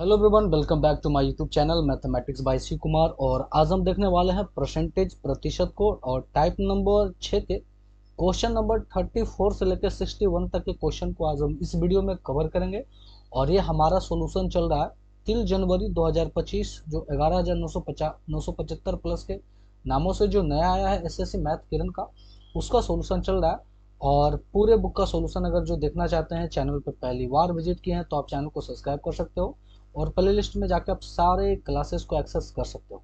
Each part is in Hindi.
Hello everyone, welcome back to my YouTube channel mathematics by C Kumar. और आज हम देखने वाले हैं परसेंटेज प्रतिशत को और टाइप नंबर 6 के क्वेश्चन नंबर 34 से लेकर 61 तक के क्वेश्चन को आज हम इस वीडियो में कवर करेंगे। और ये हमारा सॉल्यूशन चल रहा है 3 जनवरी 2025, जो 11,975 प्लस के नामों से जो नया आया है एसएससी मैथ किरण का, उसका सॉल्यूशन चल रहा है। और पूरे बुक का सॉल्यूशन अगर जो देखना चाहते हैं, चैनल पर पहली बार विजिट किए हैं तो आप चैनल को सब्सक्राइब कर सकते हो और प्ले लिस्ट में जाकर आप सारे क्लासेस को एक्सेस कर सकते हो।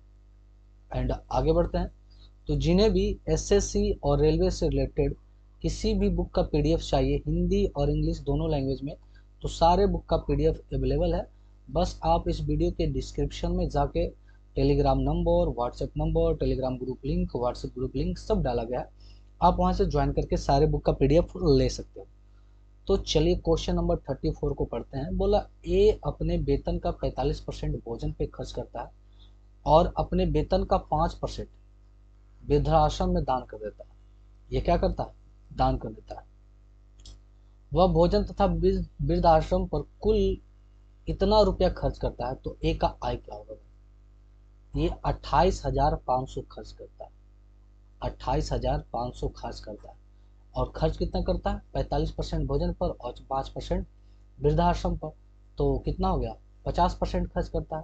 एंड आगे बढ़ते हैं, तो जिन्हें भी एसएससी और रेलवे से रिलेटेड किसी भी बुक का पीडीएफ चाहिए, हिंदी और इंग्लिश दोनों लैंग्वेज में, तो सारे बुक का पीडीएफ अवेलेबल है। बस आप इस वीडियो के डिस्क्रिप्शन में जाके Telegram number, WhatsApp number, Telegram group link, WhatsApp group link सब डाला गया है, आप वहाँ से ज्वाइन करके सारे बुक का पीडीएफ ले सकते हो। तो चलिए क्वेश्चन नंबर 34 को पढ़ते हैं। बोला ए अपने वेतन का 45% भोजन पे खर्च करता है और अपने वेतन का 5% वृद्धाश्रम में दान कर देता है। ये क्या करता है? दान कर देता है। वह भोजन तथा वृद्धाश्रम पर कुल इतना रुपया खर्च करता है, तो ए का आय क्या होगा? ये 28,500 खर्च करता है। 28,500 खर्च करता है। और खर्च कितना करता है? 45% भोजन पर और 5% वृद्धाश्रम पर। तो कितना हो गया? 50% खर्च करता है।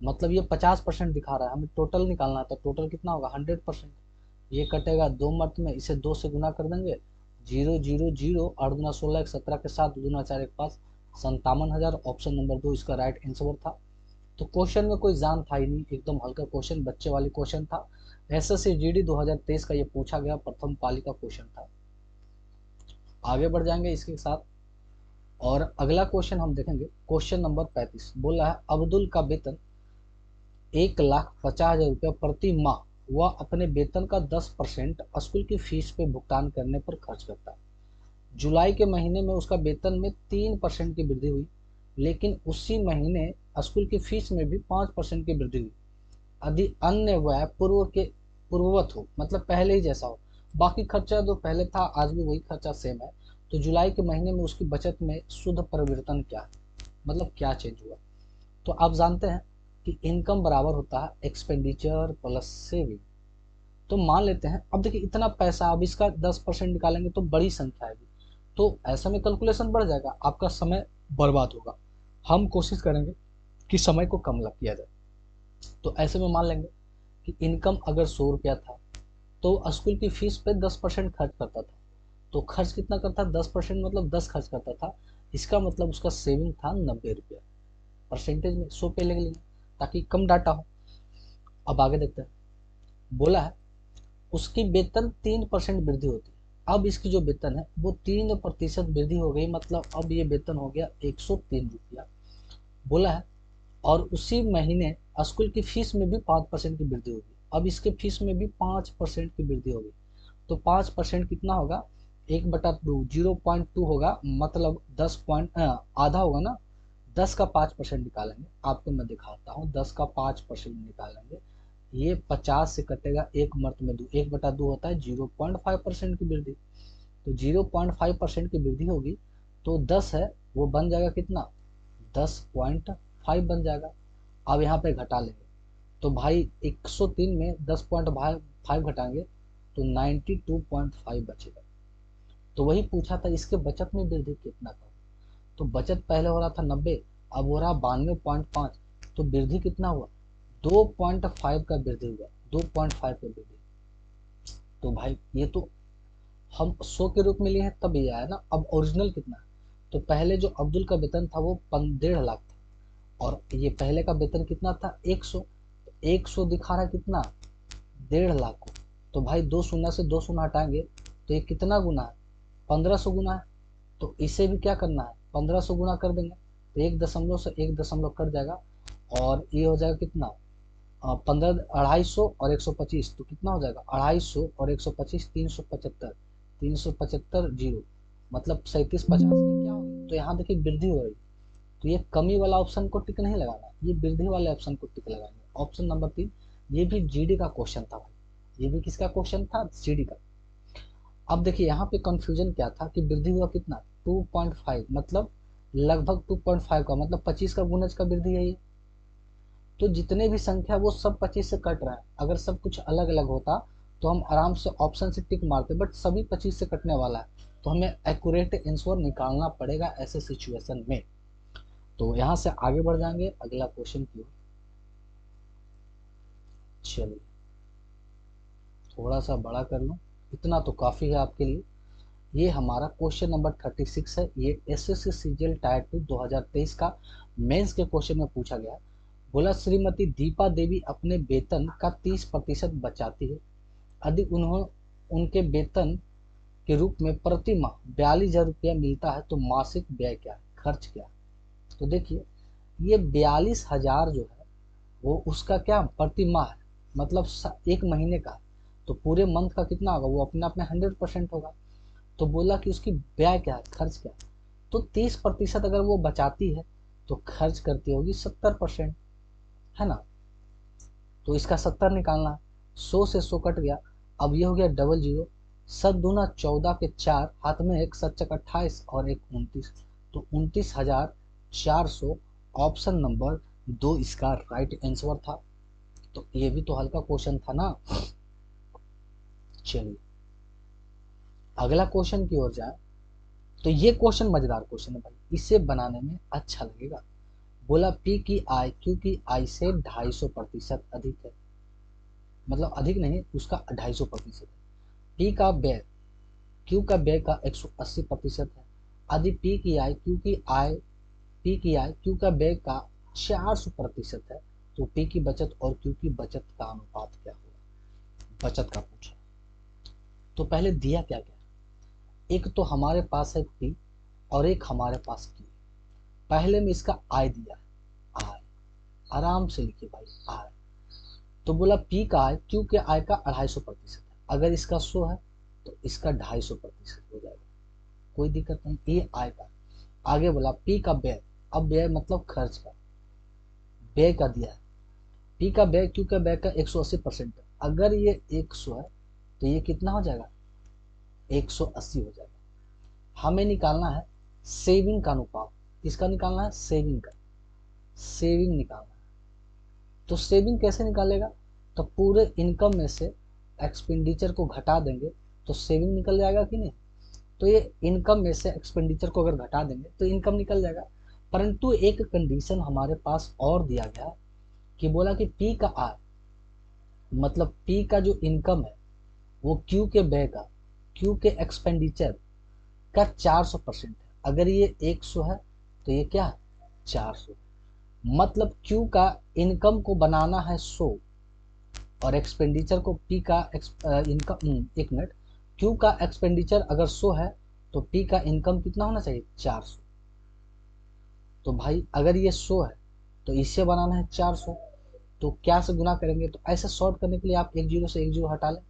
मतलब ये 50% दिखा रहा है, हमें टोटल निकालना है, तो टोटल कितना होगा? 100%। ये कटेगा दो मर्त में, इसे 2 से गुना कर देंगे। 0 0 0, 8 दूना 16, 17 के साथ 2 दूना 4 1 5, 57,000। ऑप्शन नंबर 2 इसका राइट आंसर था। तो क्वेश्चन में कोई जान था ही नहीं, एकदम हल्का क्वेश्चन, बच्चे वाली क्वेश्चन था। एसएससी जीडी 2023 का ये पूछा गया प्रथम पाली का क्वेश्चन था। आगे बढ़ जाएंगे इसके साथ और अगला क्वेश्चन हम देखेंगे। क्वेश्चन नंबर 35 बोला है अब्दुल का वेतन 1,50,000 रुपया प्रति माह वह अपने वेतन का 10% स्कूल की फीस पे भुगतान करने पर खर्च करता है। जुलाई के महीने में उसका वेतन में 3% की वृद्धि हुई, लेकिन उसी महीने स्कूल की फीस में भी 5% की वृद्धि हुई। यदि अन्य व्यय पूर्ववत हो, मतलब पहले ही जैसा हो, बाकी खर्चा जो पहले था आज भी वही खर्चा सेम है, तो जुलाई के महीने में उसकी बचत में शुद्ध परिवर्तन क्या है? मतलब क्या चेंज हुआ? तो आप जानते हैं कि इनकम बराबर होता है एक्सपेंडिचर प्लस सेविंग। तो मान लेते हैं, अब देखिए इतना पैसा, अब इसका 10% निकालेंगे तो बड़ी संख्या आएगी, तो ऐसे में कैलकुलेशन बढ़ जाएगा, आपका समय बर्बाद होगा। हम कोशिश करेंगे कि समय को कम लग किया जाए। तो ऐसे में मान लेंगे कि इनकम अगर 100 रुपया था, तो स्कूल की फीस पे 10% खर्च करता था। तो खर्च कितना करता? 10% मतलब 10 खर्च करता था। इसका मतलब उसका सेविंग था 90 रुपया। परसेंटेज में 100 पे ले लेंगे ताकि कम डाटा हो। अब आगे देखते हैं। बोला है उसकी वेतन 3% वृद्धि होती है। अब इसकी जो वेतन है वो 3% वृद्धि हो गई, मतलब अब ये वेतन हो गया 103 रुपया। बोला है और उसी महीने स्कूल की फीस में भी 5% की वृद्धि होगी। अब इसके फीस में भी 5% की वृद्धि होगी, तो 5% कितना होगा? 1/2, 0.2 होगा, मतलब 10 आधा होगा ना। 10 का 5% निकालेंगे, आपको मैं दिखाता हूँ। 10 का 5% निकालेंगे, ये 50 से कटेगा, एक मर्त में 2, 1/2 होता है, 0.5% की वृद्धि। तो 0.5% की वृद्धि होगी, तो 10 है वो बन जाएगा कितना? 10.5 बन जाएगा। अब यहाँ पे घटा लेंगे, तो भाई 103 में 10.5 घटाएंगे तो 92.5 बचेगा। तो वही पूछा था इसके बचत में वृद्धि कितना था। तो बचत पहले हो रहा था 90, अब हो रहा 92.5, तो वृद्धि कितना हुआ? 2.5 का वृद्धि हुआ, 2.5 का वृद्धि। तो भाई ये तो हम 100 के रूप में लिए हैं तब ये आया ना। अब ओरिजिनल कितना है? तो पहले जो अब्दुल का वेतन था वो 1.5 लाख था, और ये पहले का वेतन कितना था? 100। 100 दिखा रहा है कितना? 1.5 लाख को। तो भाई दो शून्य से दो शून्य हटाएंगे तो ये कितना गुना है? 1500 गुना है। तो इसे भी क्या करना है? 1500 गुना कर देंगे, तो 1 दशमलव से 1 दशमलव कट जाएगा, और ये हो जाएगा कितना? 15, 250 और 125, तो कितना हो जाएगा? 250 और 125, 375। 375 जीरो, मतलब 3750 की क्या होगी? तो यहाँ देखिए वृद्धि हो रही, तो ये कमी वाला ऑप्शन को टिक नहीं लगाना, ये वृद्धि वाले ऑप्शन को टिक लगाएंगे। ऑप्शन नंबर 3, ये भी जीडी का क्वेश्चन था भाई, ये भी किसका क्वेश्चन था? जीडी का। अब देखिए यहाँ पे कंफ्यूजन क्या था कि वृद्धि हुआ कितना? 2.5, मतलब लगभग 2.5 का, मतलब 25 का गुणज का वृद्धि है ये। तो जितने भी संख्या वो सब 25 से कट रहा है। अगर सब कुछ अलग अलग होता तो हम आराम से ऑप्शन से टिक मारते, बट सभी 25 से कटने वाला है, तो हमें एक्यूरेट आंसर निकालना पड़ेगा ऐसे सिचुएशन में। तो यहाँ से आगे बढ़ जाएंगे अगला क्वेश्चन की ओर। चलिए थोड़ा सा बड़ा कर लूँ, इतना तो काफ़ी है आपके लिए। ये हमारा क्वेश्चन नंबर 36 है। ये एसएससी सीजीएल टायर 2 2023 का मेंस के क्वेश्चन में पूछा गया है। बोला श्रीमती दीपा देवी अपने वेतन का 30% बचाती है। यदि उन्होंने उनके वेतन के रूप में प्रति माह 42,000 रुपया मिलता है तो मासिक व्यय क्या है, खर्च क्या है। तो देखिए ये 42,000 जो है वो उसका क्या प्रति माह है, मतलब एक महीने का। तो पूरे मंथ का कितना होगा, वो अपने आप में 100% होगा। तो बोला कि उसकी व्यय क्या है, खर्च क्या है। तो 30% अगर वो बचाती है तो खर्च करती होगी 70%, है ना। तो इसका 70 निकालना है। 100 से 100 कट गया। अब ये हो गया डबल जीरो। 7×2 = 14 के 4, हाथ में एक 7×28 और एक 29, तो 29,400 ऑप्शन नंबर 2 इसका राइट आंसर था। तो ये भी तो हल्का क्वेश्चन था ना। चलिए अगला क्वेश्चन की ओर जाए। तो ये क्वेश्चन मजेदार क्वेश्चन है भाई, इसे बनाने में अच्छा लगेगा। बोला पी की आय क्यू की आय से 250% अधिक है, मतलब अधिक नहीं, उसका 250% है। पी का व्यय क्यू का व्यय का 180% है। यदि पी की आय क्यू का व्यय का 400% है तो पी की बचत और क्यू की बचत का अनुपात क्या होगा। बचत का पूछा। तो पहले दिया क्या क्या, एक तो हमारे पास है पी और एक हमारे पास क्यू। पहले में इसका आय दिया है, आय आराम से लिखिए भाई, आय। तो बोला पी का आय क्यू के आय का 250% है। अगर इसका 100 है तो इसका 250% हो जाएगा, कोई दिक्कत नहीं, ये आय का। आगे बोला पी का व्यय, अब व्यय मतलब खर्च का, व्यय का दिया है। पी का व्यय क्यू का व्यय का 180% है। अगर ये 100 है तो ये कितना हो जाएगा, 180 हो जाएगा। हमें निकालना है सेविंग का अनुपात। किसका निकालना है, सेविंग का, सेविंग निकालना है। तो सेविंग कैसे निकालेगा, तो पूरे इनकम में से एक्सपेंडिचर को घटा देंगे तो सेविंग निकल जाएगा कि नहीं। तो ये इनकम में से एक्सपेंडिचर को अगर घटा देंगे तो इनकम निकल जाएगा। परंतु एक कंडीशन हमारे पास और दिया गया कि बोला कि पी का आय मतलब पी का जो इनकम है वो क्यू के व्यय का, क्यू के एक्सपेंडिचर का 400% है। अगर ये 100 है तो ये क्या है, 400। मतलब क्यू का इनकम को बनाना है 100 और एक्सपेंडिचर को पी का इनकम, एक मिनट, क्यू का एक्सपेंडिचर अगर 100 है तो पी का इनकम कितना होना चाहिए, 400। तो भाई अगर ये 100 है तो इससे बनाना है 400, तो क्या से गुना करेंगे, तो ऐसे सॉर्ट करने के लिए आप एक जीरो से एक जीरो हटा लें,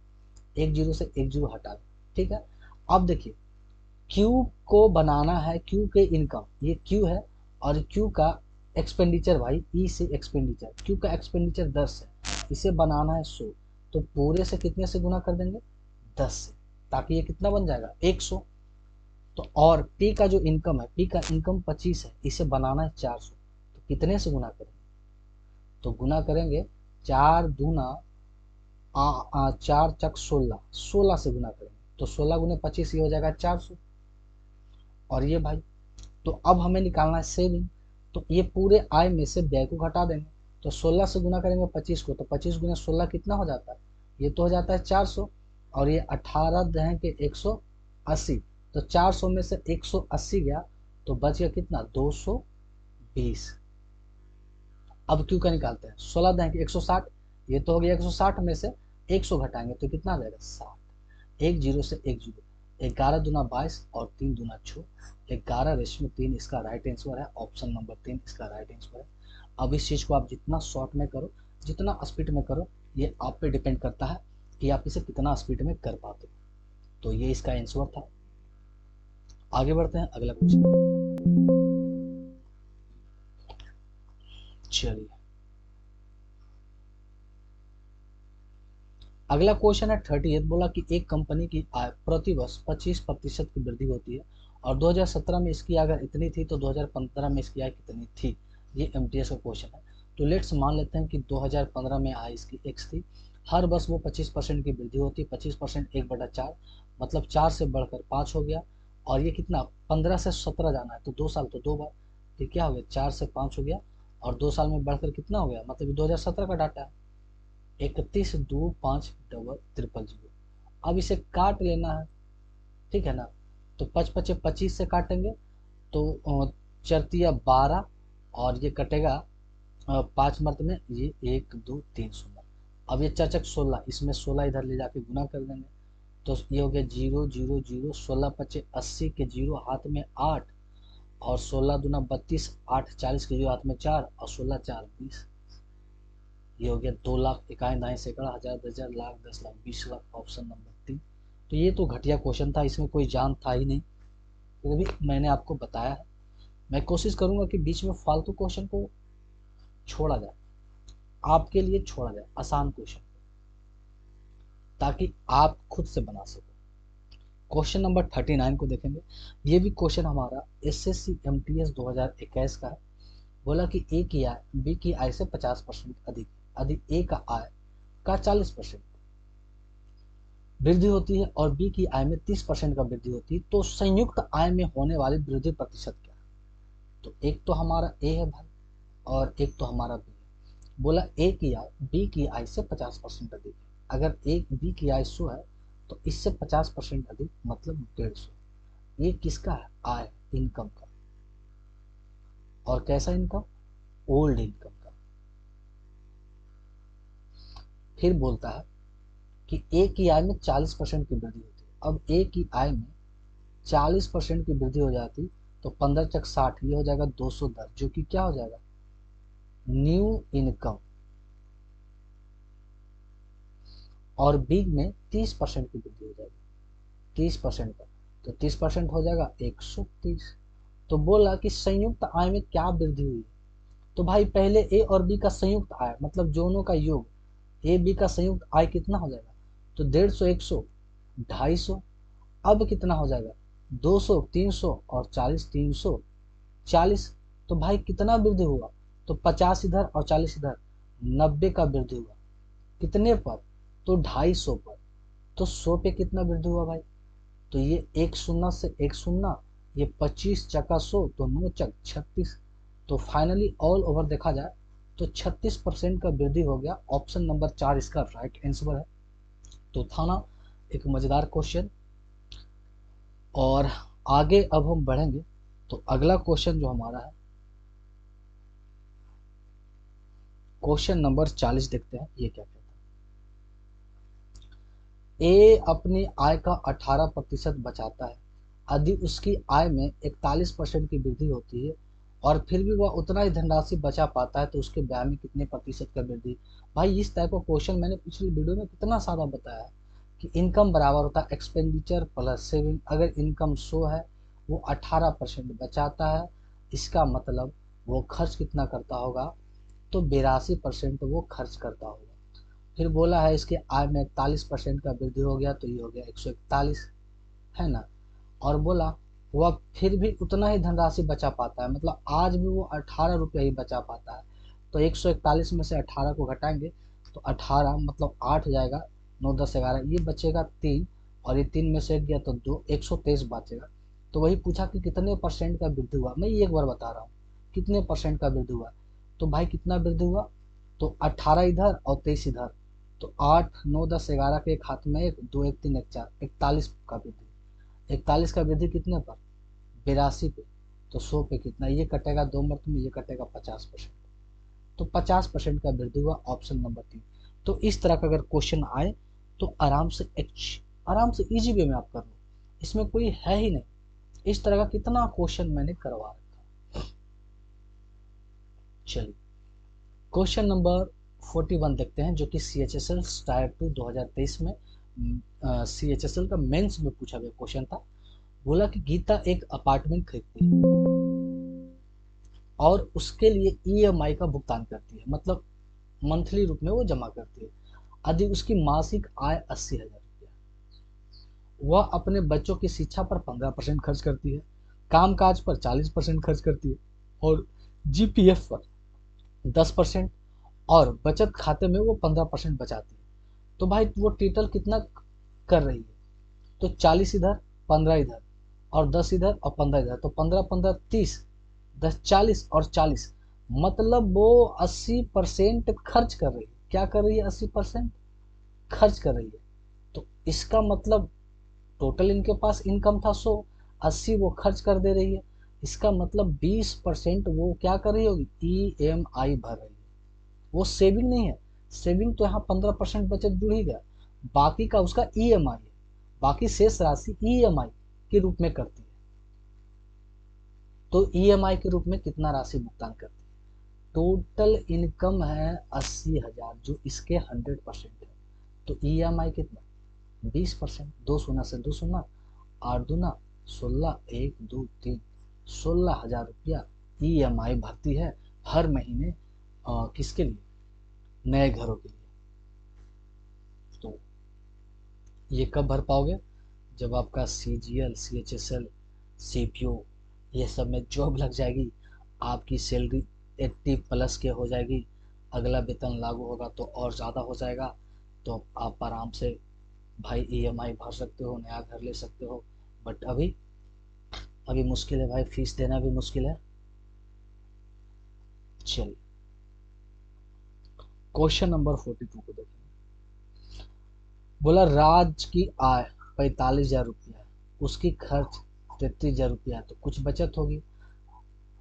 एक जीरो से एक जीरो हटा लें, ठीक है। अब देखिए क्यू को बनाना है, क्यू के इनकम ये क्यू है, और क्यू का एक्सपेंडिचर भाई ई से एक्सपेंडिचर, क्यू का एक्सपेंडिचर 10 है, इसे बनाना है 100, तो पूरे से कितने से गुना कर देंगे, 10 से, ताकि ये कितना बन जाएगा, 100। तो और पी का जो इनकम है, पी का इनकम 25 है, इसे बनाना है 400, तो कितने से गुना करेंगे, तो गुना करेंगे 4×2 4×4 16, 16 से गुना करेंगे तो 16×25 ये हो जाएगा 400। और ये भाई, तो अब हमें निकालना है सेविंग। तो ये पूरे आय में से व्यय को घटा देंगे, तो 16 से गुना करेंगे 25 को, तो 25×16 कितना हो जाता है, ये तो हो जाता है 400। और ये 18 दहें के 180, तो 400 में से 180 गया तो बच गया कितना, 220। अब क्यों का निकालते हैं, 16 दहें के 160, ये तो हो गया 160 में से 100 घटाएंगे तो कितना आ जाएगा, 60। एक जीरो से एक जीरो, 11×2 22 और 3×6, 11:3 इसका राइट आंसर है, ऑप्शन नंबर 3 इसका राइट आंसर है। अब इस चीज़ को आप जितना शॉर्ट में करो, जितना स्पीड में करो, ये आप पे डिपेंड करता है कि आप इसे कितना स्पीड में कर पाते हो। तो ये इसका आंसर था। आगे बढ़ते हैं अगला क्वेश्चन। चलिए अगला क्वेश्चन है 38। बोला कि एक कंपनी की आय प्रति वर्ष 25% की वृद्धि होती है और 2017 में इसकी अगर इतनी थी तो 2015 में इसकी आय कितनी थी, ये एमटीएस का क्वेश्चन है। तो लेट्स मान लेते हैं कि 2015 में आय इसकी x थी। हर वर्ष वो 25% की वृद्धि होती है, 25% 1/4 मतलब 4 से बढ़कर 5 हो गया। और ये कितना 15 से 17 जाना है तो 2 साल, तो 2 बार, तो क्या हो गया 4 से 5 हो गया और 2 साल में बढ़कर कितना हो गया, मतलब 2017 का डाटा है। 31, 2, 5, 0, 0, 0। अब इसे काट लेना है, ठीक है ना। तो 5 25 से काटेंगे तो चरतिया 12 और ये कटेगा 5 मर्द में, ये 1 2 3 0। अब ये चरचक 16, इसमें 16 इधर ले जाके गुना कर देंगे तो ये हो गया 0 0 0, 16 25 80 के 0 हाथ में 8 और 16 दूना 32, 8 40 के 0 हाथ में 4 और 16 4 20। ये हो गया 2 लाख 51 दाएं सैकड़ा हजार 10,000 लाख 10 लाख 20 लाख, ऑप्शन नंबर 3। तो ये तो घटिया क्वेश्चन था, इसमें कोई जान था ही नहीं, वो भी मैंने आपको बताया है। मैं कोशिश करूंगा कि बीच में फालतू क्वेश्चन को छोड़ा जाए, आपके लिए छोड़ा जाए आसान क्वेश्चन, ताकि आप खुद से बना सको। क्वेश्चन नंबर 39 को देखेंगे। ये भी क्वेश्चन हमारा एसएससी एमटीएस 2021 का है। बोला कि ए की आय बी की आय से 50% अधिक, अधिक ए का आय का 40% वृद्धि होती है और बी की आय में 30% का वृद्धि होती है, तो संयुक्त आय में होने वाली वृद्धि प्रतिशत क्या है। तो एक तो हमारा ए है भाई और एक तो हमारा बी है। बोला ए की आय बी की आय से 50% अधिक है। अगर ए बी की आय 100 है तो इससे 50% अधिक मतलब 150। ये किसका है, आय, इनकम का। और कैसा इनकम, ओल्ड इनकम का। फिर बोलता है कि ए की आय में 40% की वृद्धि होती है। अब ए की आय में 40% की वृद्धि हो जाती तो 15 चक 60, ये हो जाएगा 210, जो कि क्या हो जाएगा, न्यू इनकम। और बी में 30% की वृद्धि हो जाएगी, 30% का, तो 30% हो जाएगा 130। तो बोला कि संयुक्त आय में क्या वृद्धि हुई। तो भाई पहले ए और बी का संयुक्त आय मतलब दोनों का योग, ए बी का संयुक्त आय कितना हो जाएगा, तो 150 100 250। अब कितना हो जाएगा 200 300 और 40 340। तो भाई कितना वृद्धि हुआ, तो 50 इधर और 40 इधर, 90 का वृद्धि हुआ। कितने पर, तो 250 पर। तो 100 पे कितना वृद्धि हुआ भाई, तो ये एक शून्य से एक शून्य, ये 25 चका 100 तो 9 चक 36। तो फाइनली ऑल ओवर देखा जाए तो 36% का वृद्धि हो गया। ऑप्शन नंबर 4 इसका राइट आंसर है। तो था ना एक मजेदार क्वेश्चन। और आगे अब हम बढ़ेंगे तो अगला क्वेश्चन जो हमारा है क्वेश्चन नंबर 40 देखते हैं ये क्या कहता है। ए अपनी आय का 18% बचाता है, यदि उसकी आय में 41% की वृद्धि होती है और फिर भी वह उतना ही धनराशि बचा पाता है तो उसके व्यय में कितने प्रतिशत का वृद्धि। भाई इस टाइप का क्वेश्चन मैंने पिछली वीडियो में कितना सारा बताया है कि इनकम बराबर होता है एक्सपेंडिचर प्लस सेविंग। अगर इनकम 100 है वो 18% बचाता है, इसका मतलब वो खर्च कितना करता होगा, तो 82% वो खर्च करता होगा। फिर बोला है इसके आय में 41% का वृद्धि हो गया तो ये हो गया 141, है ना। और बोला वह फिर भी उतना ही धनराशि बचा पाता है, मतलब आज भी वो 18 रुपये ही बचा पाता है। तो 141 में से 18 को घटाएंगे तो 18 मतलब 8 जाएगा, 9 10 11, ये बचेगा 3 और ये 3 में से 1 गया तो 2, 123 बचेगा। तो वही पूछा कि कितने परसेंट का वृद्धि हुआ, मैं ये एक बार बता रहा हूँ कितने परसेंट का वृद्धि हुआ। तो भाई कितना वृद्धि हुआ, तो 18 इधर और 23 इधर, तो 8 9 10 11 के एक हाथ में 1 2 1 3 1 4, 41 का वृद्धि। 41 का वृद्धि कितने पर, 82 पे। तो 100 पे कितना, ये कटेगा 2 मर्त में, ये कटेगा 50%। तो 50% का वृद्धि हुआ, ऑप्शन नंबर 3। तो इस तरह का अगर क्वेश्चन आए तो आराम से इजी वे में आप कर लो, इसमें कोई है ही नहीं। इस तरह का कितना क्वेश्चन मैंने करवा रखा। चलिए क्वेश्चन नंबर 41 देखते हैं, जो कि CHSL टायर 2 2023 में CHSL का मेंस में पूछा गया क्वेश्चन था। बोला कि गीता एक अपार्टमेंट खरीदती है और उसके लिए EMI का भुगतान करती है, मतलब मंथली रूप में वो जमा करती है। यदि उसकी मासिक आय 80,000 रुपया, वह अपने बच्चों की शिक्षा पर 15% खर्च करती है, कामकाज पर 40% खर्च करती है और जीपीएफ पर 10% और बचत खाते में वो 15% बचाती है। तो भाई वो टोटल कितना कर रही है? तो 40 इधर, 15 इधर और 10 इधर और 15 इधर, तो 15 15 30, 10 40 और 40, मतलब वो 80% खर्च कर रही है। क्या कर रही है? 80% खर्च कर रही है। तो इसका मतलब टोटल इनके पास इनकम था 100, 80 वो खर्च कर दे रही है। इसका मतलब 20% वो क्या कर रही होगी? ईएमआई भर रही है। वो सेविंग नहीं है। सेविंग तो यहाँ 15% बचत जुड़ ही गया, बाकी का उसका ईएमआई है। बाकी शेष राशि ईएमआई के रूप में करती है। तो ईएमआई के रूप में कितना राशि भुगतान करती है? टोटल इनकम है 80,000 जो इसके 100% है। तो ईएमआई कितना? 20%। दो शून्य से दो शून्य, 8 दूना 16, 1 2 3, 16,000 रुपया ईएमआई भरती है हर महीने। किसके लिए? नए घरों के लिए। तो ये कब भर पाओगे? जब आपका सीजीएल, सीएचएसएल, सीपीओ ये सब में जॉब लग जाएगी, आपकी सैलरी 80 प्लस के हो जाएगी, अगला वेतन लागू होगा तो और ज़्यादा हो जाएगा। तो आप आराम से भाई ईएमआई भर सकते हो, नया घर ले सकते हो। बट अभी अभी मुश्किल है भाई, फीस देना भी मुश्किल है। चलिए क्वेश्चन नंबर 42 को देखें। बोला राज की आय 45,000 रुपया है, उसकी खर्च 33,000 रुपया है, तो कुछ बचत होगी।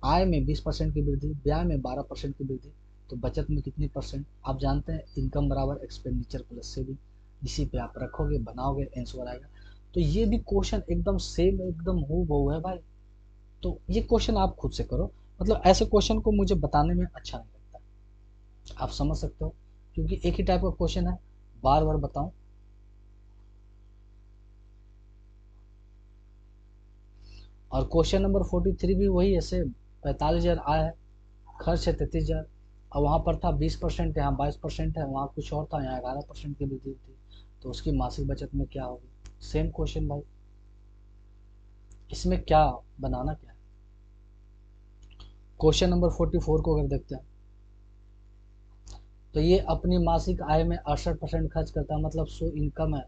आय में 20% की वृद्धि, व्यय में 12% की वृद्धि, तो बचत में कितनी परसेंट? आप जानते हैं इनकम बराबर एक्सपेंडिचर प्लस सेविंग। इसी पे आप रखोगे, बनाओगे, आंसर आएगा। तो ये भी क्वेश्चन एकदम सेम, एकदम हूबहू है भाई। तो ये क्वेश्चन आप खुद से करो। मतलब ऐसे क्वेश्चन को मुझे बताने में अच्छा नहीं लगता, आप समझ सकते हो, क्योंकि एक ही टाइप का क्वेश्चन है, बार बार बताऊं। और क्वेश्चन नंबर 43 भी वही है सेम। 45,000 आया है, खर्च है 33,000। अब वहाँ पर था 20%, यहाँ 22% है, वहाँ कुछ और था, यहाँ 11% की वृद्धि थी। तो उसकी मासिक बचत में क्या होगी? सेम क्वेश्चन भाई, इसमें क्या बनाना क्या है? क्वेश्चन नंबर 44 को अगर देखते हैं, तो ये अपनी मासिक आय में 68% खर्च करता है, मतलब 100 इनकम है,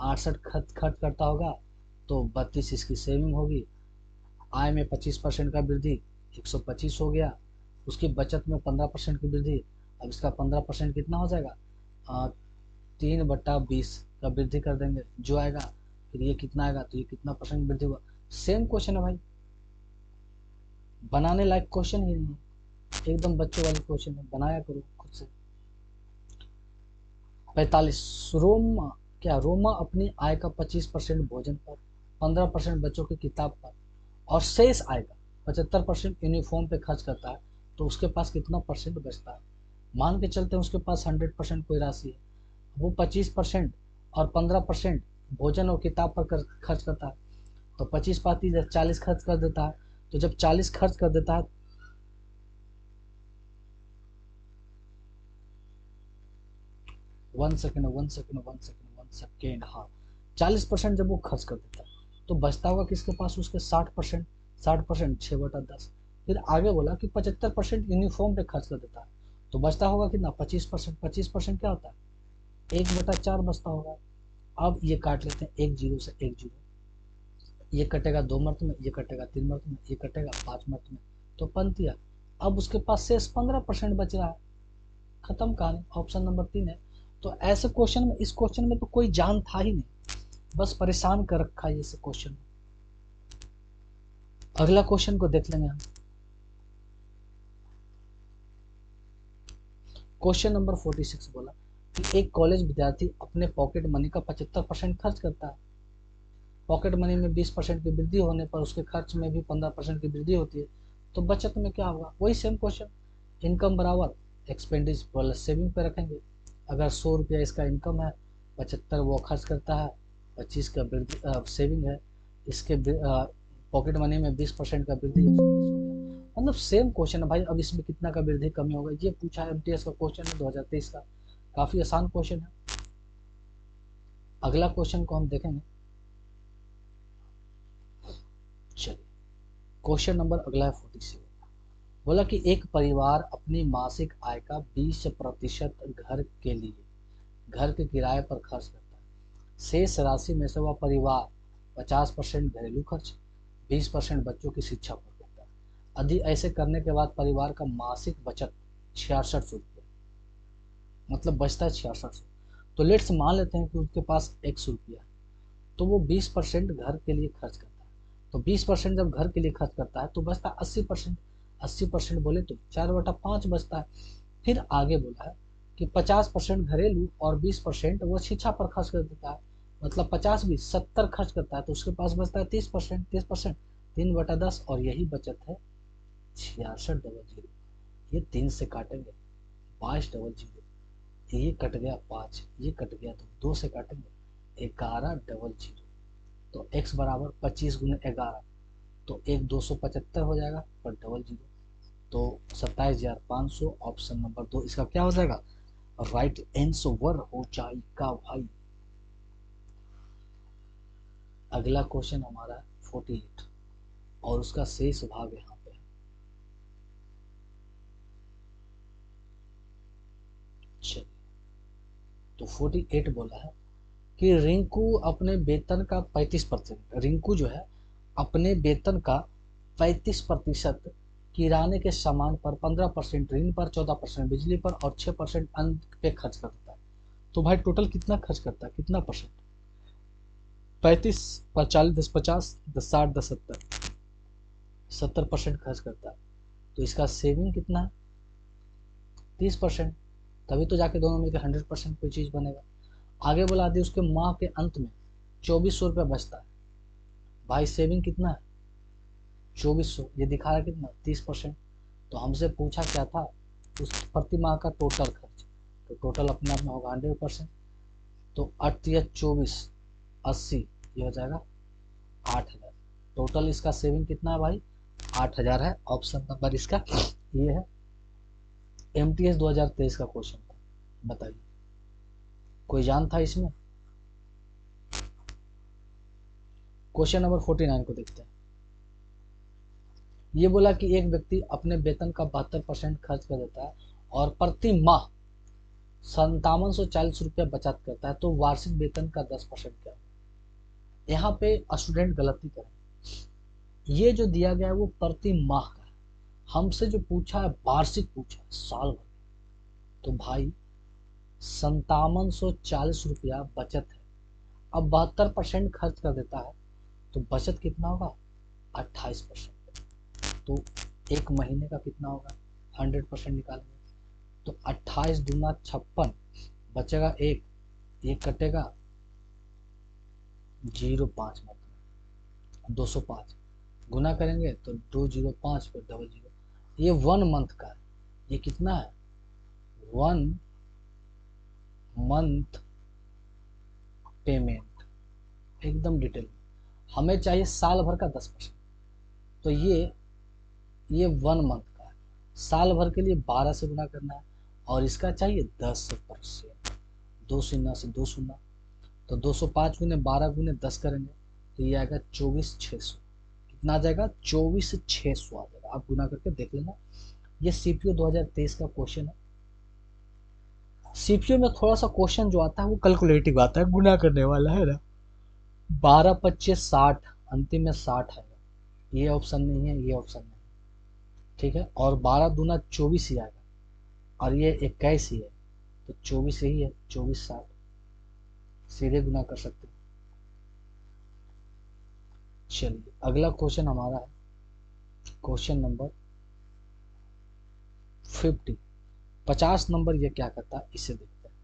68 खर्च करता होगा, तो 32 इसकी सेविंग होगी। आय में 25% का वृद्धि, 125 हो गया। उसकी बचत में 15% की वृद्धि, अब इसका 15% कितना हो जाएगा? 3/20 का वृद्धि कर देंगे जो आएगा। फिर ये कितना आएगा, तो ये कितना परसेंट वृद्धि हुआ। सेम क्वेश्चन है भाई, बनाने लायक क्वेश्चन ही नहीं है, एकदम बच्चों वाली क्वेश्चन है, बनाया करो खुद से। 45, रोमा क्या, रोमा अपनी आय का 25% भोजन पर, 15% बच्चों की किताब पर और शेष आय का 75% यूनिफॉर्म पे खर्च करता है। तो उसके पास कितना परसेंट बचता है? मान के चलते हैं उसके पास 100% कोई राशि है, वो 25% और 15% भोजन और किताब पर खर्च करता है। तो 25 पाती 40 खर्च कर देता है। तो जब 40 खर्च कर देता है, 1 सेकेंड 1 सेकेंड 1 सेकेंड 1 सेकेंड, हाँ, 40% जब वो खर्च कर देता है तो बचता होगा किसके पास? उसके 60%। 60% 6/10। फिर आगे बोला कि 75% यूनिफॉर्म पे खर्च कर देता है, तो बचता होगा कितना? 25%। 25% क्या होता है? 1/4 बचता होगा। अब ये काट लेते हैं, एक जीरो से एक जीरो, ये कटेगा 2 मर्त में, ये कटेगा 3 मर्त में, ये कटेगा 5 मर्त में, तो पंतिया। अब उसके पास शेष 15% बच रहा है। खत्म कहानी, ऑप्शन नंबर 3 है। तो ऐसे क्वेश्चन में, इस क्वेश्चन में तो कोई जान था ही नहीं, बस परेशान कर रखा है इस क्वेश्चन। अगला क्वेश्चन को देख लेंगे हम। क्वेश्चन नंबर 46 बोला कि एक कॉलेज विद्यार्थी अपने पॉकेट मनी का 75% खर्च करता है। पॉकेट मनी में 20% की वृद्धि होने पर उसके खर्च में भी 15% की वृद्धि होती है। तो बचत में क्या होगा? वही सेम क्वेश्चन, इनकम बराबर एक्सपेंडिचर प्लस सेविंग पे रखेंगे। अगर 100 रुपया इसका इनकम है, 75 वो खर्च करता है, 25 का सेविंग है, इसके पॉकेट मनी में 20% का वृद्धि, 120 हो गया। मतलब सेम क्वेश्चन है भाई। अब इसमें कितना का वृद्धि कमी होगा, ये पूछा है, एमटीएस का क्वेश्चन है 2023 का, काफी आसान क्वेश्चन है। अगला क्वेश्चन को हम देखेंगे। चलिए क्वेश्चन नंबर अगला है 47। बोला कि एक परिवार अपनी मासिक आय का 20% घर के किराए पर खर्च करता है। शेष राशि में से वह परिवार 50% घरेलू खर्च, 20% बच्चों की शिक्षा पर करता है। यदि ऐसे करने के बाद परिवार का मासिक बचत 6600 रुपये, मतलब बचता है 6600। तो लेट्स मान लेते हैं कि उसके पास 100 रुपया, तो वो 20% घर के लिए खर्च करता है। तो 20% जब घर के लिए खर्च करता है तो बचता है 80%। 80% बोले तो 4/5 बचता है। फिर आगे बोला है कि 50% घरेलू और 20% वो शिक्षा पर खर्च कर देता है, मतलब 50-20 70 खर्च करता है, तो उसके पास बचता है 30%। 30% 3/10, और यही बचत है 6600। ये 3 से काटेंगे 2200, ये कट गया 5, ये कट गया, तो 2 से काटेंगे 1100। तो x बराबर 25 गुने 11, तो 1275 हो जाएगा पर 00, तो 27,500। ऑप्शन नंबर 2 इसका क्या हो जाएगा, राइट आंसर हो जाएगा भाई। अगला क्वेश्चन हमारा है 48 और उसका शेष भाग यहाँ पे है। चलिए, तो 48 बोला है कि रिंकू अपने वेतन का 35%, रिंकू जो है अपने वेतन का 35% किराने के सामान पर, 15% ऋण पर, 14% बिजली पर और 6% अन्न पे खर्च करता है। तो भाई टोटल कितना खर्च करता है, कितना परसेंट, 35 पर 40, 10 50, 10 60, 10 70, 70% खर्च करता है। तो इसका सेविंग कितना है, 30%। तभी तो जाके दोनों मिलकर 100% कोई चीज़ बनेगा। आगे बोला दी उसके माह के अंत में 2400 रुपया बचता है। भाई सेविंग कितना है, 2400, ये दिखा रहा है कितना, 30%। तो हमसे पूछा क्या था, उस प्रति माह का टोटल खर्च, तो टोटल अपने आप में होगा 100%। तो 8 या 24, 80, ये हो जाएगा 8000। टोटल इसका सेविंग कितना है भाई, 8000 है। ऑप्शन नंबर इसका ये है। MTS 2023 का क्वेश्चन था, बताइए कोई जान था इसमें। क्वेश्चन नंबर 49 को देखते हैं। ये बोला कि एक व्यक्ति अपने वेतन का 72% खर्च कर देता है और प्रति माह 5740 रुपया बचत करता है, तो वार्षिक वेतन का 10% क्या है। यहाँ पे स्टूडेंट गलती करें, ये जो दिया गया है वो प्रति माह का है, हमसे जो पूछा है वार्षिक पूछा है, साल भर। तो भाई 5740 रुपया बचत है, अब 72% खर्च कर देता है, तो बचत कितना होगा, 28%। तो एक महीने का कितना होगा, 100% निकालेंगे, तो 28 दूना 56, बचेगा एक, ये कटेगा 05, मतलब 205, गुना करेंगे तो 205 पर 00। ये 1 मंथ का है, ये कितना है, 1 मंथ पेमेंट, एकदम डिटेल। हमें चाहिए साल भर का 10%, तो ये 1 मंथ का है, साल भर के लिए 12 से गुना करना है, और इसका चाहिए 10%। 2 शून्य से 2 शून्य, तो 205 गुने 12 गुने 10 करेंगे, तो ये आएगा 24,600। कितना आ जाएगा, 24,600 आ जाएगा। आप गुना करके देख लेना। ये CPO 2023 का क्वेश्चन है। CPO में थोड़ा सा क्वेश्चन जो आता है वो कैलकुलेटिव आता है, गुना करने वाला है ना। 12 25 60, अंतिम में 60 है, ये ऑप्शन नहीं है, ये ऑप्शन नहीं है, ठीक है। और 12 दूना 24 ही आएगा, और ये 21 ही है, तो 24 यही है, 24 60, सीधे गुना कर सकते हैं। चलिए अगला क्वेश्चन हमारा है क्वेश्चन नंबर 50 नंबर। ये क्या करता है इसे देखते हैं।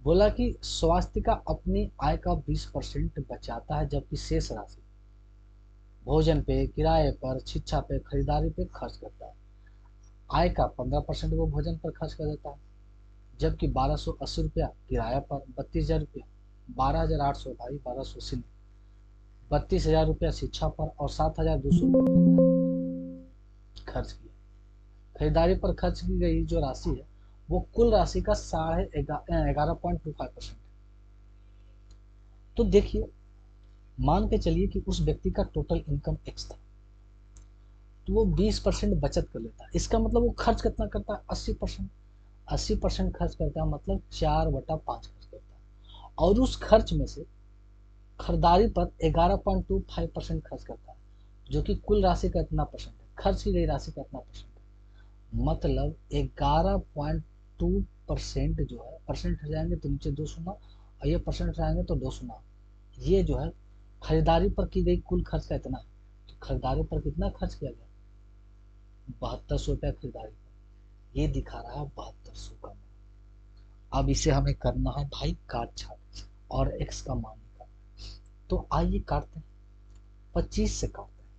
बोला कि स्वास्थ्य अपनी आय का 20% बचाता है, जबकि शेष राशि भोजन पे, किराए पर, शिक्षा पे, खरीदारी पे खर्च करता है। आय का 15% वो भोजन पर खर्च कर देता है, जबकि 1280 रुपया किराया पर, 32,000 रुपया, 12,800 भाई, 1280 32,000 रुपया शिक्षा पर और 7,200 खर्च किया। खरीदारी पर खर्च की गई जो राशि है वो कुल राशि का 11.25% है। तो देखिए मान के चलिए कि उस व्यक्ति का टोटल इनकम x था, तो वो 20% बचत कर लेता है। इसका मतलब वो खर्च कितना करता है? 80%। 80% खर्च करता है, मतलब 4/5 खर्च करता है। और उस खर्च में से खरीदारी पर 11.25% खर्च करता है, जो कि कुल राशि का इतना परसेंट है, खर्च की गई राशि का इतना परसेंट है। मतलब 11.2% जो है, परसेंट जाएंगे तो नीचे 2 शून्य, और ये परसेंट जाएंगे तो 2 शून्य। ये जो है खरीदारी पर की गई कुल खर्च का इतना है। तो खरीदारी पर कितना खर्च किया गया? 7200 रुपया खरीदारी पर। ये दिखा रहा है 7200 का। अब इसे हमें करना है भाई काट छाट, और एक्स का मान निकालना। तो आइए काटते हैं, 25 से काटते हैं।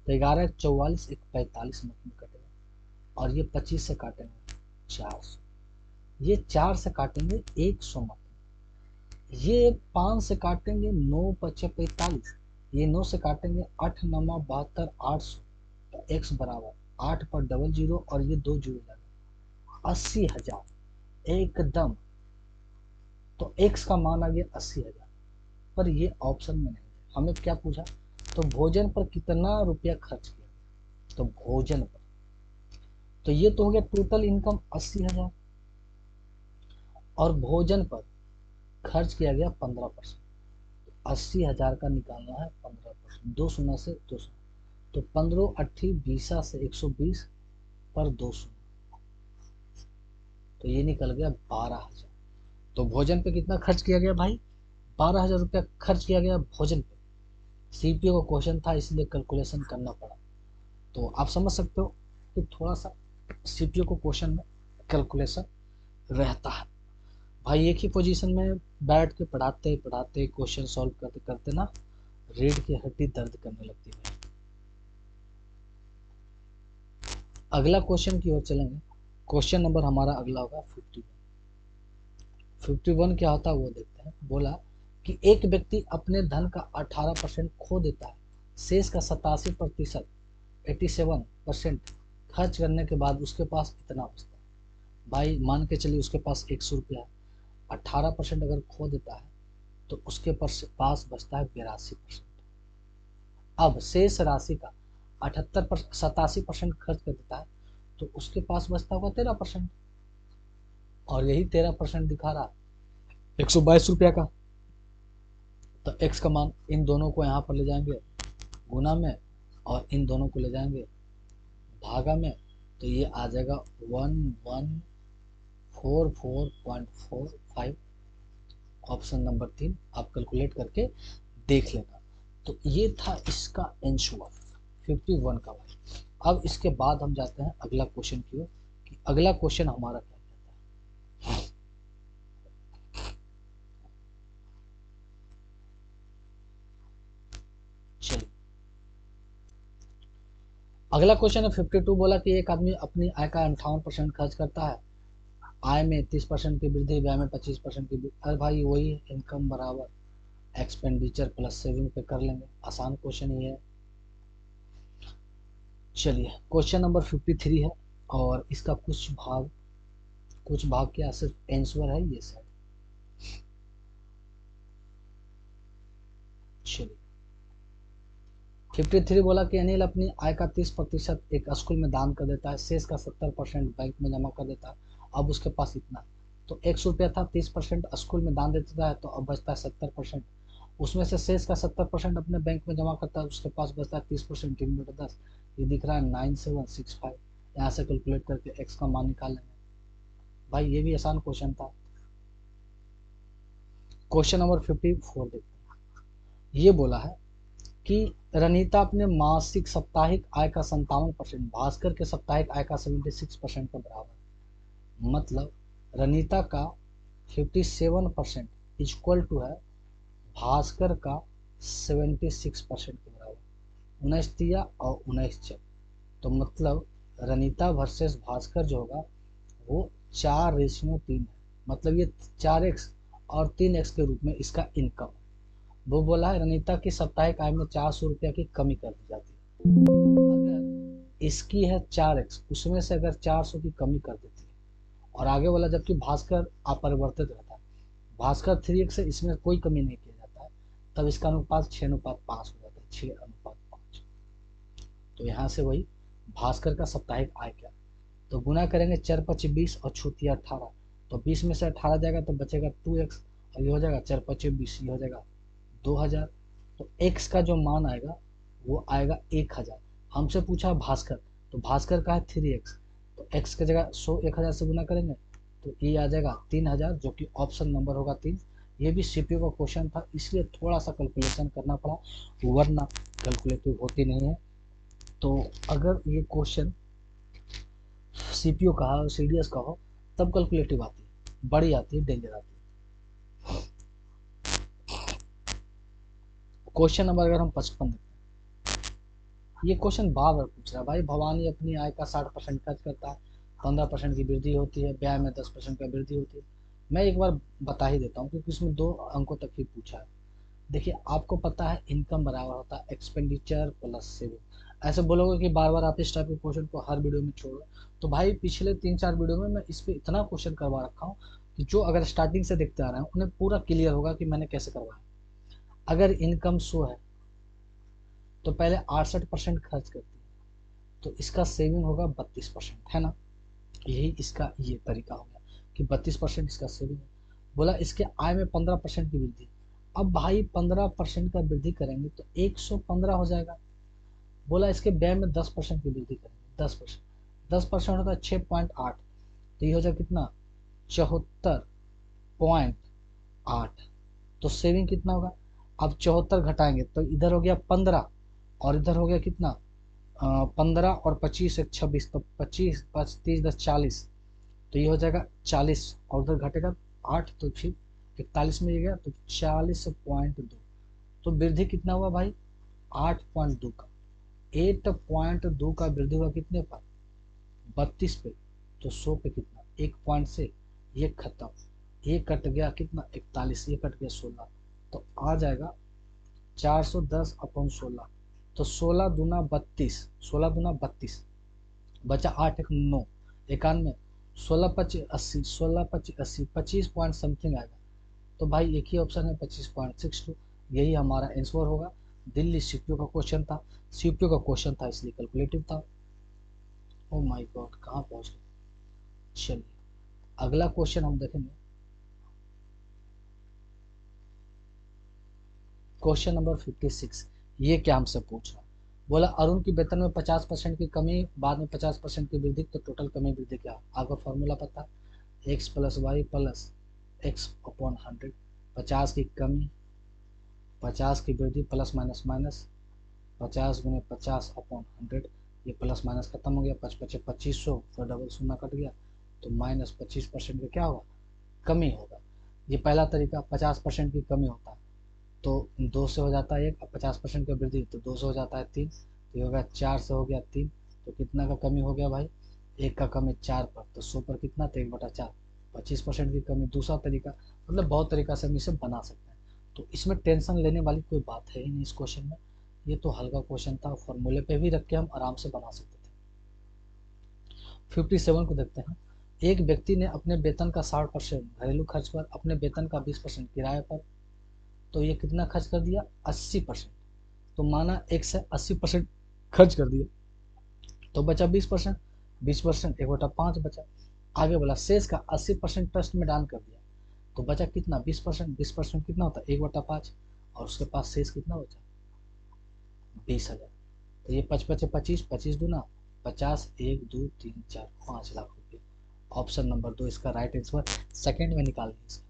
तो 11 44 1 45 मिनट में कटेगा, और ये 25 से काटेंगे 400, ये 4 से काटेंगे 100 मिनट में, ये 5 से काटेंगे 9 5 45, ये 9 से काटेंगे 8 9 72 800। तो एक्स बराबर 8 पर डबल जीरो और ये 2 जीरो लगे, 80,000 एकदम। तो एक्स का मान आ गया 80,000। पर ये ऑप्शन में नहीं है, हमें क्या पूछा? तो भोजन पर कितना रुपया खर्च किया? तो भोजन पर, तो ये तो हो गया टोटल इनकम 80,000, और भोजन पर खर्च किया गया 15%। 80,000 का निकालना है 15%, 2 शून्य से 2 शून्य, तो 15 अट्ठी 20 से 120 पर 2 शून्य, तो ये निकल गया 12,000। तो भोजन पे कितना खर्च किया गया भाई? 12,000 रुपया खर्च किया गया भोजन पे। सीपीओ का क्वेश्चन था, इसलिए कैलकुलेशन करना पड़ा। तो आप समझ सकते हो कि थोड़ा सा सीपीओ को क्वेश्चन में कैलकुलेशन रहता है। भाई एक ही पोजीशन में बैठ के पढ़ाते पढ़ाते क्वेश्चन सॉल्व करते करते ना रीढ़ की हड्डी दर्द करने लगती है। अगला क्वेश्चन की ओर चलेंगे। क्वेश्चन नंबर हमारा अगला होगा 51। 51 क्या होता है वो देखते हैं। बोला कि एक व्यक्ति अपने धन का 18% खो देता है, शेष का 87% 87% खर्च करने के बाद उसके पास इतना बचता है। भाई मान के चलिए उसके पास 100 रुपया है, 18% अगर खो देता है तो उसके पास बचता है 82%। अब शेष राशि का 87% खर्च कर देता है, तो उसके पास बचता होगा 13%, और यही 13% दिखा रहा 122 रुपया का। तो x का मान, इन दोनों को यहाँ पर ले जाएंगे गुना में, और इन दोनों को ले जाएंगे भागा में, तो ये आ जाएगा 1144.45। ऑप्शन नंबर 3 आप कैलकुलेट करके देख लेना। तो ये था इसका आंसर 51 का भाई। अब इसके बाद हम जाते हैं अगला क्वेश्चन की ओर, कि अगला क्वेश्चन हमारा क्या कहता है। चलिए अगला क्वेश्चन है 52। बोला कि एक आदमी अपनी आय का 58% खर्च करता है, आय में 30% की वृद्धि, व्यय में 25% की वृद्धि। अरे भाई वही इनकम बराबर एक्सपेंडिचर प्लस सेविंग पे कर लेंगे, आसान क्वेश्चन ही है। चलिए क्वेश्चन नंबर 53 है, और इसका कुछ भाग क्या सिर्फ आंसर है ये सर। चलिए 53 बोला कि अनिल अपनी आय का 30% एक स्कूल में दान कर देता है, शेष का 70% बैंक में जमा कर देता है। अब उसके पास इतना, तो 100 रुपया था, 30% स्कूल में दान देता है, तो अब बचता है 70%। उसमें से शेष का 70% अपने बैंक में जमा करता है, उसके पास बचता है 30%। 3/10 ये दिख रहा है 9765। यहाँ से कैलकुलेट करके एक्स का मान निकाल लेंगे। भाई ये भी आसान क्वेश्चन था। क्वेश्चन नंबर 54 देखते हैं। ये बोला है कि रनीता अपने मासिक साप्ताहिक आय का 57% भास्कर के साप्ताहिक आय का 76% के बराबर। मतलब रनीता का 57% इक्वल टू है भास्कर का 76% के बराबर। 19 दिया और 19 चल, तो मतलब रनीता वर्सेस भास्कर जो होगा वो 4:3 है। मतलब ये 4x और 3x के रूप में इसका इनकम है। वो बोला है रनीता की साप्ताहिक आय में 400 रुपया की कमी कर दी जाती है। अगर इसकी है 4x, उसमें से अगर 400 की कमी कर देती है, और आगे वाला जबकि भास्कर अपरिवर्तित रहता है, भास्कर 3x है, इसमें कोई कमी नहीं किया जाता है, तब इसका अनुपात 6:5 हो जाता है, 6:5। तो यहाँ से वही भास्कर का साप्ताहिक आय क्या, तो गुना करेंगे 4×5 = 20 और छूटिया 18, तो 20 में से 18 जाएगा तो बचेगा 2x, और ये हो जाएगा 4×5 = 20, ये हो जाएगा 2000। तो x का जो मान आएगा वो आएगा 1000। हमसे पूछा भास्कर, तो भास्कर का है 3x, तो x की जगह 1000 से गुना करेंगे तो ये आ जाएगा 3000, जो कि ऑप्शन नंबर होगा 3। ये भी सीपीयू का क्वेश्चन था, इसलिए थोड़ा सा कैलकुलेशन करना पड़ा, वरना कैलकुलेटिव होती नहीं है। तो अगर ये क्वेश्चन सीपीयू का हो, सीडीएस का हो, तब कैलकुलेटिव आती है, बड़ी आती है, डेंजर आती है। क्वेश्चन नंबर अगर हम 55 देखते हैं, ये क्वेश्चन बार बार पूछ रहा है भाई, भवानी अपनी आय का 60% खर्च करता है, 15% की वृद्धि होती है, व्यय में 10% का वृद्धि होती है। मैं एक बार बता ही देता हूँ क्योंकि इसमें 2 अंकों तक ही पूछा है। देखिए आपको पता है इनकम बराबर होता है एक्सपेंडिचर प्लस सेविंग। ऐसे बोलोगे कि बार बार आप इस टाइप के क्वेश्चन को हर वीडियो में छोड़ो, तो भाई पिछले 3-4 वीडियो में मैं इस पे इतना क्वेश्चन करवा रखा हूँ कि जो अगर स्टार्टिंग से देखते आ रहे हैं उन्हें पूरा क्लियर होगा कि मैंने कैसे करवाया। अगर इनकम 100 है तो पहले 68% खर्च करती है, तो इसका सेविंग होगा 32%, है ना। यही इसका ये तरीका हो गया कि 32% इसका सेविंग है। बोला इसके आय में 15% की वृद्धि, अब भाई 15% का वृद्धि करेंगे तो 115 हो जाएगा। बोला इसके व्यय में 10% की वृद्धि करेंगे, 10% होता है 6.8, तो ये हो जाएगा कितना, 74.8। तो सेविंग कितना होगा, अब 74 घटाएंगे तो इधर हो गया 15 और इधर हो गया कितना, 15 और 25 एक 26, तो 25 5 30 10 40, तो ये हो जाएगा 40 और उधर घटेगा 8, तो फिर 41 में ये गया तो 40.2। तो वृद्धि कितना हुआ भाई, 8.2 का, 8.2 का वृद्धि हुआ कितने पर, 32 पे, तो 100 पे कितना, 1 पॉइंट से ये खत्म, ये कट गया कितना 41, ये कट गया 16, तो आ जाएगा 410/16। तो 16 दूना 32, 16 दूना 32, बचा 8 1 9 91, 16×5 = 80, 16×5 = 80, 25 पॉइंट समथिंग आएगा। तो भाई एक ही ऑप्शन है 25.62, यही हमारा आंसर होगा। दिल्ली सीपीयू का क्वेश्चन था, सीपीयू का क्वेश्चन था इसलिए कैलकुलेटिव था। ओ माय गॉड कहाँ पहुंच गए। चलिए अगला क्वेश्चन हम देखेंगे, क्वेश्चन नंबर 56। ये क्या हमसे पूछ रहा है, बोला अरुण की वेतन में 50% की कमी, बाद में 50% की वृद्धि, तो टोटल कमी वृद्धि क्या, आपको फॉर्मूला पता है, x + y + x/100। 50 की कमी, 50 की वृद्धि, प्लस माइनस माइनस, 50 × 50/100, ये प्लस माइनस खत्म हो गया, 2500 तो डबल शून्य कट गया, तो -25% का क्या होगा, कमी होगा। ये पहला तरीका, 50% की कमी होता है तो 2 से हो जाता है 1, अब 50% का वृद्धि तो 2 से हो जाता है 3, तो ये हो गया 4 से हो गया 3, तो कितना का कमी हो गया भाई, 1 का कमी 4 पर, तो 100 पर कितना, तो 1/4, 25% की कमी। दूसरा तरीका, मतलब बहुत तरीका से हम इसे बना सकते हैं, तो इसमें टेंशन लेने वाली कोई बात है ही नहीं इस क्वेश्चन में। ये तो हल्का क्वेश्चन था, फॉर्मूले पे भी रख के हम आराम से बना सकते थे। 57 को देखते हैं, एक व्यक्ति ने अपने वेतन का 60% घरेलू खर्च पर, अपने वेतन का 20% किराए पर, तो ये कितना खर्च कर दिया, 80%। तो माना एक से 80% खर्च कर दिया, तो बचा 20%, 20% 1/5 बचा। आगे बोला शेष का 80% ट्रस्ट में दान कर दिया, तो बचा कितना 20%, 20% कितना होता है 1/5, और उसके पास शेष कितना बचा 20,000। तो ये 5×5 = 25, 25 दूना 50, 1 2 3 4 5 लाख रुपये। ऑप्शन नंबर 2 इसका राइट आंसर, सेकंड में निकाल लीजिए।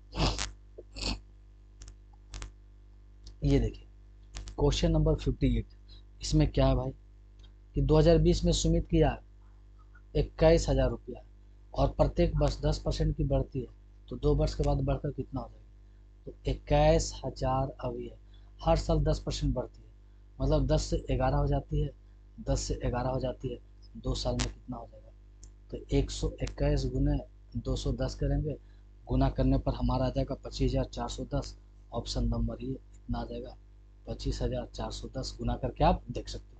ये देखिए क्वेश्चन नंबर 58, इसमें क्या है भाई कि 2020 में सुमित की आय 21,000 रुपया और प्रत्येक वर्ष 10% की बढ़ती है, तो 2 वर्ष के बाद बढ़कर कितना हो जाएगा, तो 21,000 अभी है, हर साल 10% बढ़ती है, मतलब 10 से 11 हो जाती है, 10 से 11 हो जाती है, 2 साल में कितना हो जाएगा, तो 121 गुने 210 करेंगे, गुना करने पर हमारा आ जाएगा 25,410। ऑप्शन नंबर ये इतना आ जाएगा 25,410, गुना करके आप देख सकते हो।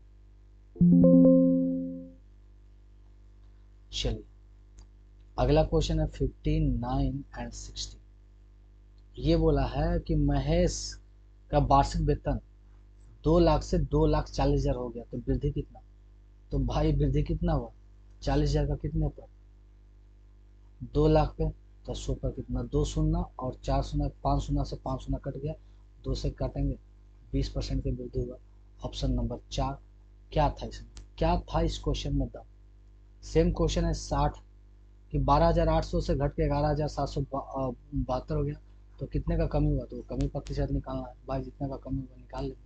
चलिए अगला क्वेश्चन है 59 एंड 60। ये बोला है कि महेश का वार्षिक वेतन 2 लाख से 2,40,000 हो गया, तो वृद्धि कितना? तो भाई वृद्धि कितना हुआ? 40,000 का कितने पर? 2 लाख पे। तो 100 पर कितना? 2 शून्य और 4 शून्य, 5 शून्य से 5 शून्य कट गया, 2 से काटेंगे, 20% की वृद्धि हुआ। Option number 4। क्या था इसमें, क्या था इस क्वेश्चन में दम? सेम क्वेश्चन है 60 कि 12,800 से घट के 11,772 हो गया, तो कितने का कमी हुआ? तो कमी प्रतिशत निकालना है भाई, जितने का कमी हुआ निकाल लेंगे।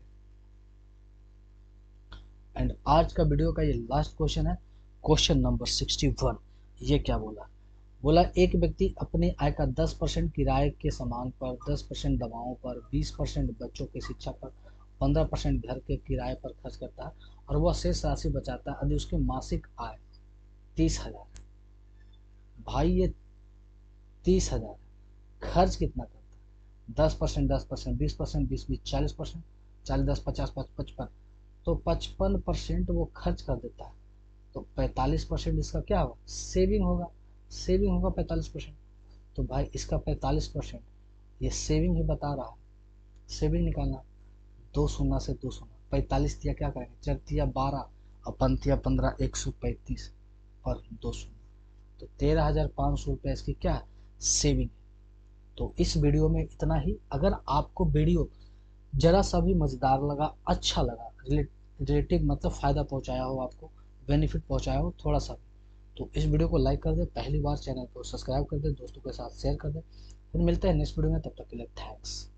एंड आज का वीडियो का ये लास्ट क्वेश्चन है, क्वेश्चन नंबर 61। ये क्या बोला? बोला एक व्यक्ति अपनी आय का 10% किराए के सामान पर, 10% दवाओं पर, 20% बच्चों की शिक्षा पर, 15% घर के किराए पर खर्च करता है और वह शेष राशि बचाता है यदि उसकी मासिक आय 30,000। भाई ये 30,000 खर्च कितना करता है? 10%, 10%, 20%, 20, 40%, 40, 10, 50, 55, तो 55% वो खर्च कर देता है। तो 45% इसका क्या होगा? सेविंग होगा। सेविंग होगा 45%। तो भाई इसका 45% ये सेविंग ही बता रहा है। सेविंग निकालना, 2 शून्य से 2 शून्य, 45 दिया क्या करेंगे? 4 तिया 12 और 5 तिया 15, 135 पर 2 शून्य, तो 13,500 रुपये इसकी क्या है? सेविंग। तो इस वीडियो में इतना ही। अगर आपको वीडियो जरा सा भी मज़ेदार लगा, अच्छा लगा, रिलेटिव मतलब फ़ायदा पहुंचाया हो, आपको बेनिफिट पहुंचाया हो थोड़ा सा भी, तो इस वीडियो को लाइक कर दे, पहली बार चैनल को सब्सक्राइब कर दे, दोस्तों के साथ शेयर कर दे। फिर मिलते हैं नेक्स्ट वीडियो में, तब तक के लिए थैंक्स।